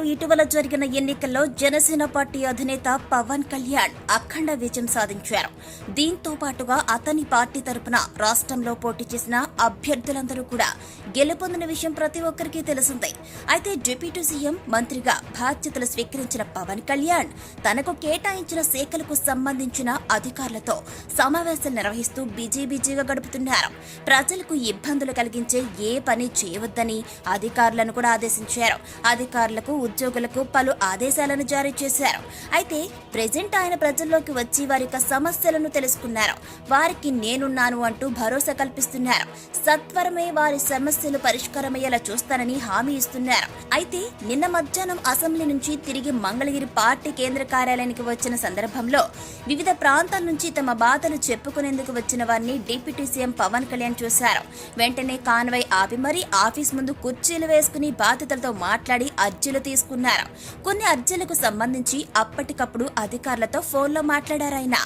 ఏపీలో ఇటీవల జరిగిన ఎన్నికల్లో జనసేన పార్టీ అధినేత పవన్ కళ్యాణ్ అఖండ విజయం సాధించారు. దీంతో పాటుగా అతని పార్టీ తరపున రాష్ట్రంలో పోటీ చేసిన అభ్యర్థులందరూ కూడా గెలుపొందిన విషయం ప్రతి ఒక్కరికి తెలిసిందే. అయితే డిప్యూటీ సీఎం మంత్రిగా బాధ్యతలు స్వీకరించిన పవన్ కళ్యాణ్ తనకు కేటాయించిన శాఖలకు సంబంధించిన అధికారులతో సమావేశాలు నిర్వహిస్తూ బిజీగా గడుపుతున్నారు. ప్రజలకు ఇబ్బందులు కలిగించే ఏ పని చేయవద్దని అధికారులను కూడా ఆదేశించారు. అధికారులకు ఉద్యోగులకు పలు ఆదేశాలను జారీ చేశారు. అయితే ప్రెజెంట్ ఆయన ప్రజల్లోకి వచ్చి వారి సమస్యలను తెలుసుకున్నారు. వారికి నేనున్నాను అంటూ భరోసా కల్పిస్తున్నారు. సత్వరమే వారి సమస్యలు పరిష్కారమయ్యేలా చూస్తానని హామీ ఇస్తున్నారు. అయితే నిన్న మధ్యాహ్నం అసెంబ్లీ నుంచి తిరిగి మంగళగిరి పార్టీ కేంద్ర కార్యాలయానికి వచ్చిన సందర్భంలో వివిధ ప్రాంతాల నుంచి తమ బాధలు చెప్పుకునేందుకు వచ్చిన వారిని డిప్యూటీ సీఎం పవన్ కళ్యాణ్ చూశారు. వెంటనే కాన్వాయ్ ఆపి మరీ ఆఫీస్ ముందు కుర్చీలు వేసుకుని బాధితులతో మాట్లాడి అర్జీలు తీసుకున్నారు. కొన్ని అర్జీలకు సంబంధించి అప్పటికప్పుడు అధికారులతో ఫోన్లో మాట్లాడారాయన.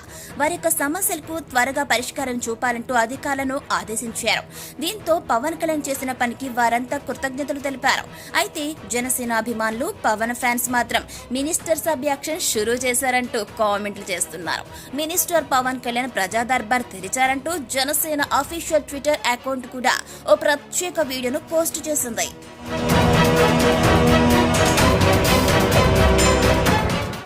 వారి సమస్యలకు త్వరగా పరిష్కారం చూపాలంటూ అధికారులను ఆదేశించారు. దీంతో పవన్ కళ్యాణ్ చేసిన పనికి వారంతా కృతజ్ఞతలు తెలిపారు. అయితే జనసేన అభిమానులు పవన్ ఫ్యాన్స్ మాత్రం మినిస్టర్ సబ్ యాక్షన్ షురూ చేశారంటూ కామెంట్లు చేస్తున్నారు. మినిస్టర్ పవన్ కళ్యాణ్ ప్రజా దర్బార్ తెరిచారంటూ జనసేన అఫీషియల్ ట్విట్టర్ అకౌంట్ కూడా ఓ ప్రత్యేక వీడియోను పోస్ట్ చేసింది.